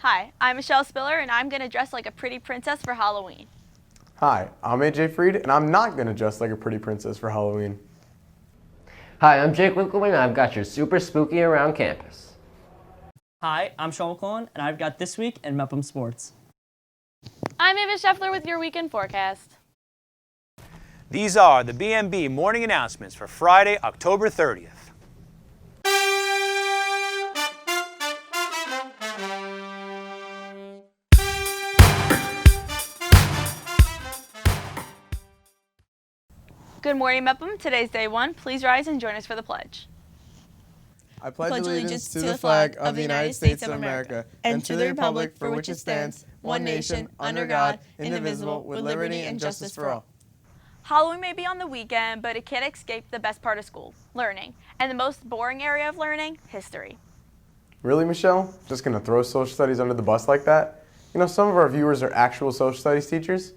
Hi, I'm Michelle Spiller, and I'm going to dress like a pretty princess for Halloween. Hi, I'm AJ Freed, and I'm not going to dress like a pretty princess for Halloween. Hi, I'm Jake Winkleman, and I've got your super spooky around campus. Hi, I'm Sean McClellan, and I've got This Week in Mepham Sports. I'm Ava Scheffler with your weekend forecast. These are the BMB morning announcements for Friday, October 30th. Good morning, Mepham. Today's day one. Please rise and join us for the pledge. I pledge allegiance to the flag of the United States of America and to the republic for which it stands, one nation, under God, indivisible, with liberty and justice for all. Halloween may be on the weekend, but it can't escape the best part of school, learning. And the most boring area of learning, history. Really, Michelle? Just going to throw social studies under the bus like that? You know, some of our viewers are actual social studies teachers.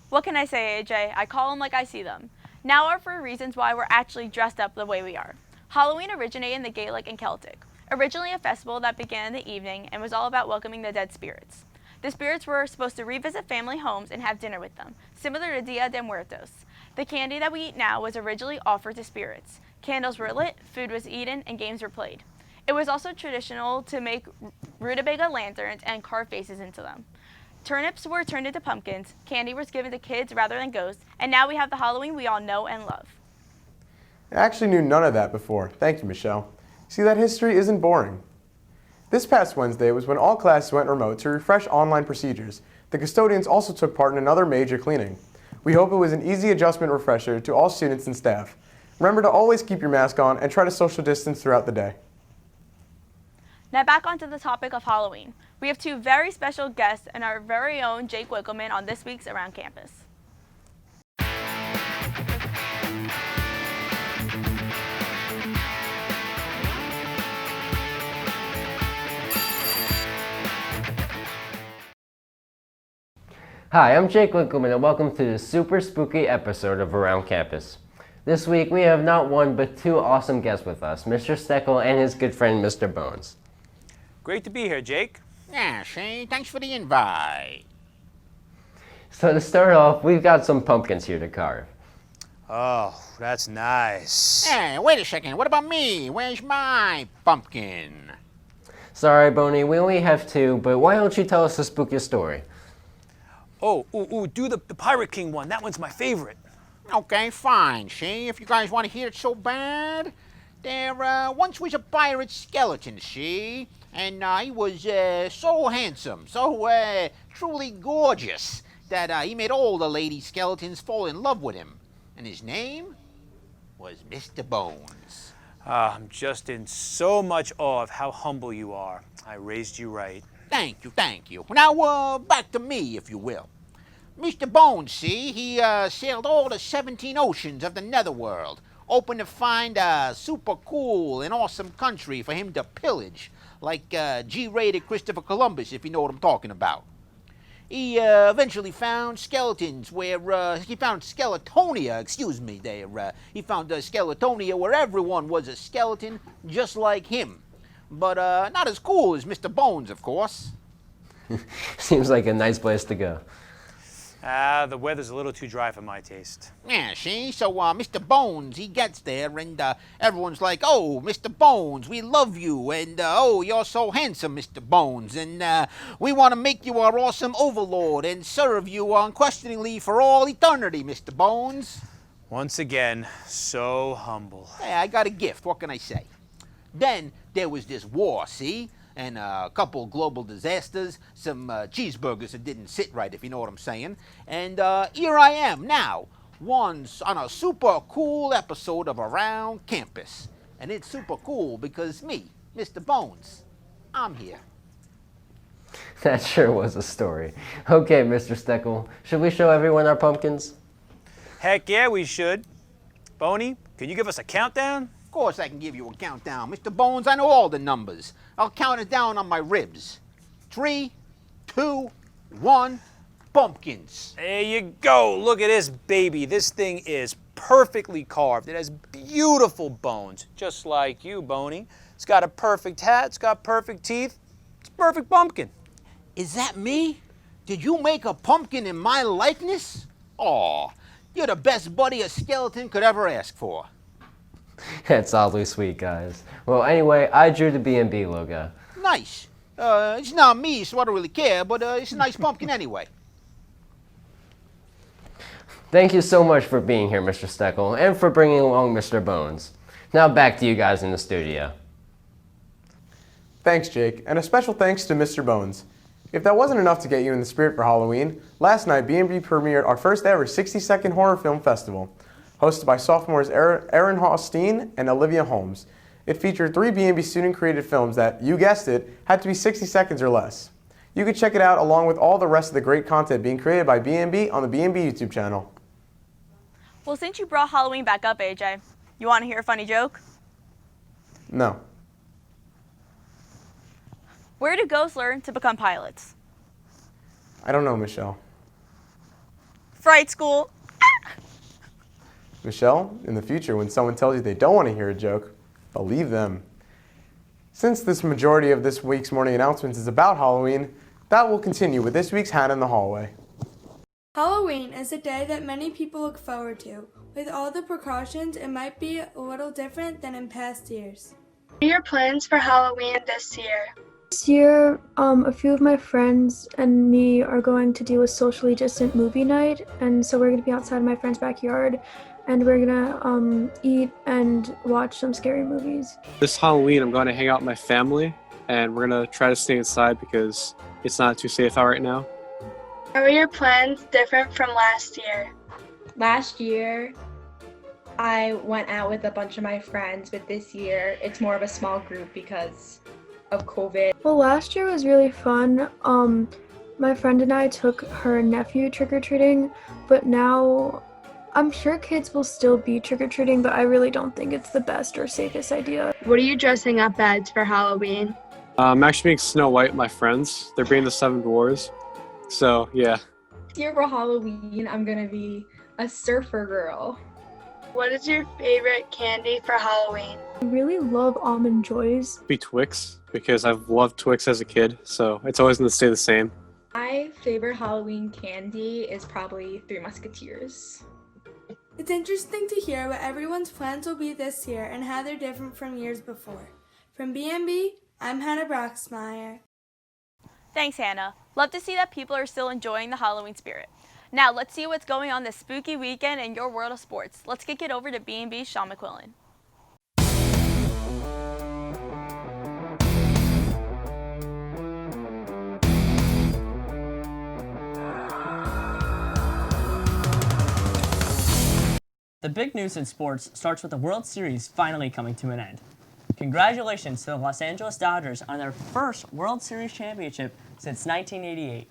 What can I say, AJ? I call them like I see them. Now are for reasons why we're actually dressed up the way we are. Halloween originated in the Gaelic and Celtic, originally a festival that began in the evening and was all about welcoming the dead spirits. The spirits were supposed to revisit family homes and have dinner with them, similar to Dia de Muertos. The candy that we eat now was originally offered to spirits. Candles were lit, food was eaten, and games were played. It was also traditional to make rutabaga lanterns and carve faces into them. Turnips were turned into pumpkins, candy was given to kids rather than ghosts, and now we have the Halloween we all know and love. I actually knew none of that before. Thank you, Michelle. See, that history isn't boring. This past Wednesday was when all classes went remote to refresh online procedures. The custodians also took part in another major cleaning. We hope it was an easy adjustment refresher to all students and staff. Remember to always keep your mask on and try to social distance throughout the day. Now back onto the topic of Halloween. We have two very special guests and our very own Jake Wickleman on this week's Around Campus. Hi, I'm Jake Winkleman, and welcome to the super spooky episode of Around Campus. This week, we have not one, but two awesome guests with us, Mr. Steckel and his good friend, Mr. Bones. Great to be here, Jake. Yeah, Shane, thanks for the invite. So to start off, we've got some pumpkins here to carve. Oh, that's nice. Hey, wait a second, what about me? Where's my pumpkin? Sorry, Boney, we only have two, but why don't you tell us the spookiest story? Oh, do the Pirate King one. That one's my favorite. Okay, fine, see, if you guys want to hear it so bad. There once was a pirate skeleton, see? And he was so handsome, so truly gorgeous, that he made all the lady skeletons fall in love with him. And his name was Mr. Bones. I'm just in so much awe of how humble you are. I raised you right. Thank you. Now, back to me, if you will. Mr. Bones, see, he sailed all the 17 oceans of the netherworld, hoping to find a super cool and awesome country for him to pillage, like G-rated Christopher Columbus, if you know what I'm talking about. He eventually found skeletons where, he found Skeletonia, he found Skeletonia where everyone was a skeleton just like him. But not as cool as Mr. Bones, of course. Seems like a nice place to go. The weather's a little too dry for my taste. Yeah, see? So, Mr. Bones, he gets there, and everyone's like, oh, Mr. Bones, we love you, and, oh, you're so handsome, Mr. Bones, and we want to make you our awesome overlord and serve you unquestioningly for all eternity, Mr. Bones. Once again, so humble. Hey, I got a gift, what can I say? Then there was this war, see? And a couple global disasters, some cheeseburgers that didn't sit right, if you know what I'm saying. And here I am now, once on a super cool episode of Around Campus. And it's super cool because me, Mr. Bones, I'm here. That sure was a story. Okay, Mr. Steckel, should we show everyone our pumpkins? Heck yeah, we should. Boney, can you give us a countdown? Of course I can give you a countdown. Mr. Bones, I know all the numbers. I'll count it down on my ribs. 3, 2, 1, pumpkins. There you go. Look at this baby. This thing is perfectly carved. It has beautiful bones, just like you, Boney. It's got a perfect hat. It's got perfect teeth. It's a perfect pumpkin. Is that me? Did you make a pumpkin in my likeness? Aw, you're the best buddy a skeleton could ever ask for. That's oddly sweet, guys. Well, anyway, I drew the BMB logo. Nice. It's not me, so I don't really care, but it's a nice pumpkin anyway. Thank you so much for being here, Mr. Steckel, and for bringing along Mr. Bones. Now back to you guys in the studio. Thanks, Jake, and a special thanks to Mr. Bones. If that wasn't enough to get you in the spirit for Halloween, last night BMB premiered our first ever 60-second horror film festival, hosted by sophomores Erin Hosteen and Olivia Holmes. It featured 3 BMB student-created films that, you guessed it, had to be 60 seconds or less. You can check it out along with all the rest of the great content being created by BMB on the BMB YouTube channel. Well, since you brought Halloween back up, AJ, you want to hear a funny joke? No. Where do ghosts learn to become pilots? I don't know, Michelle. Fright school. Michelle, in the future, when someone tells you they don't want to hear a joke, believe them. Since this majority of this week's morning announcements is about Halloween, that will continue with this week's Hannah in the Hallway. Halloween is a day that many people look forward to. With all the precautions, it might be a little different than in past years. What are your plans for Halloween this year? This year, a few of my friends and me are going to do a socially distant movie night, and so we're going to be outside my friend's backyard, and we're going to eat and watch some scary movies. This Halloween, I'm going to hang out with my family, and we're going to try to stay inside because it's not too safe out right now. How are your plans different from last year? Last year, I went out with a bunch of my friends, but this year it's more of a small group because of COVID. Well, last year was really fun. My friend and I took her nephew trick-or-treating, but now I'm sure kids will still be trick-or-treating, but I really don't think it's the best or safest idea. What are you dressing up as for Halloween? I'm actually being Snow White with my friends. They're being the 7 Dwarves. So, yeah. This year for Halloween, I'm gonna be a surfer girl. What is your favorite candy for Halloween? I really love Almond Joys. Be Twix, because I've loved Twix as a kid, so it's always going to stay the same. My favorite Halloween candy is probably Three Musketeers. It's interesting to hear what everyone's plans will be this year and how they're different from years before. From BMB, I'm Hannah Broxmeyer. Thanks, Hannah. Love to see that people are still enjoying the Halloween spirit. Now, let's see what's going on this spooky weekend in your world of sports. Let's kick it over to B&B's Sean McQuillan. The big news in sports starts with the World Series finally coming to an end. Congratulations to the Los Angeles Dodgers on their first World Series championship since 1988.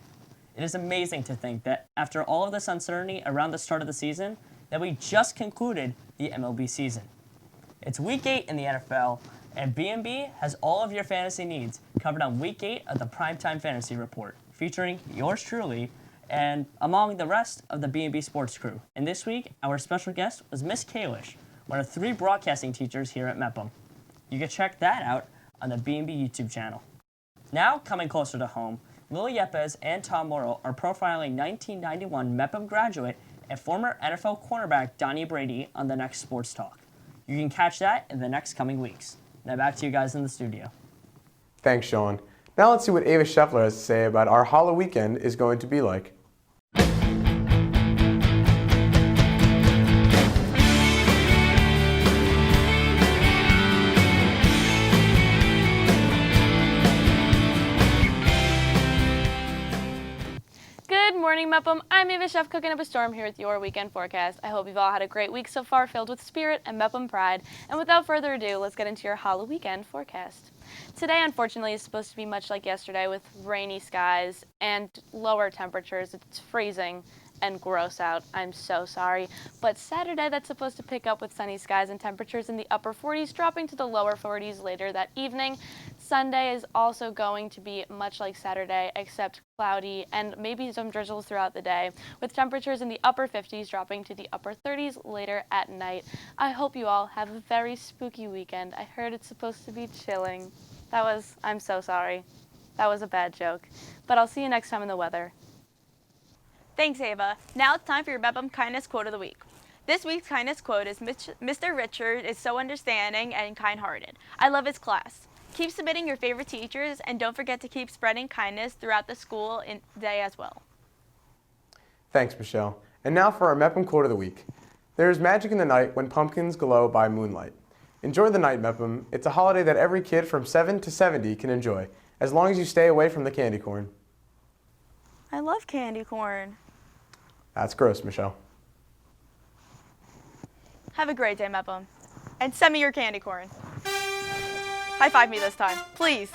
It is amazing to think that after all of this uncertainty around the start of the season, that we just concluded the MLB season. It's Week 8 in the NFL, and B&B has all of your fantasy needs covered on Week 8 of the Primetime Fantasy Report, featuring yours truly and among the rest of the B&B sports crew. And this week, our special guest was Miss Kalish, one of 3 broadcasting teachers here at Mepham. You can check that out on the B&B YouTube channel. Now, coming closer to home, Lily Yepes and Tom Morrill are profiling 1991 Mepham graduate and former NFL cornerback Donnie Brady on the next Sports Talk. You can catch that in the next coming weeks. Now back to you guys in the studio. Thanks, Sean. Now let's see what Ava Scheffler has to say about our Halloweekend is going to be like. Good morning, Mepham. I'm Ava Chef cooking up a storm here with your weekend forecast. I hope you've all had a great week so far, filled with spirit and Mepham pride. And without further ado, let's get into your Halloweekend forecast. Today, unfortunately, is supposed to be much like yesterday with rainy skies and lower temperatures. It's freezing and gross out. I'm so sorry. But Saturday, that's supposed to pick up with sunny skies and temperatures in the upper 40s, dropping to the lower 40s later that evening. Sunday is also going to be much like Saturday, except cloudy and maybe some drizzles throughout the day, with temperatures in the upper 50s dropping to the upper 30s later at night. I hope you all have a very spooky weekend. I heard it's supposed to be chilling. I'm so sorry. That was a bad joke. But I'll see you next time in the weather. Thanks, Ava. Now it's time for your Mepham Kindness Quote of the Week. This week's kindness quote is Mr. Richard is so understanding and kind-hearted. I love his class. Keep submitting your favorite teachers, and don't forget to keep spreading kindness throughout the school day as well. Thanks, Michelle. And now for our Mepham Quote of the Week. There is magic in the night when pumpkins glow by moonlight. Enjoy the night, Mepham. It's a holiday that every kid from 7 to 70 can enjoy, as long as you stay away from the candy corn. I love candy corn. That's gross, Michelle. Have a great day, Mepham. And send me your candy corn. High five me this time, please.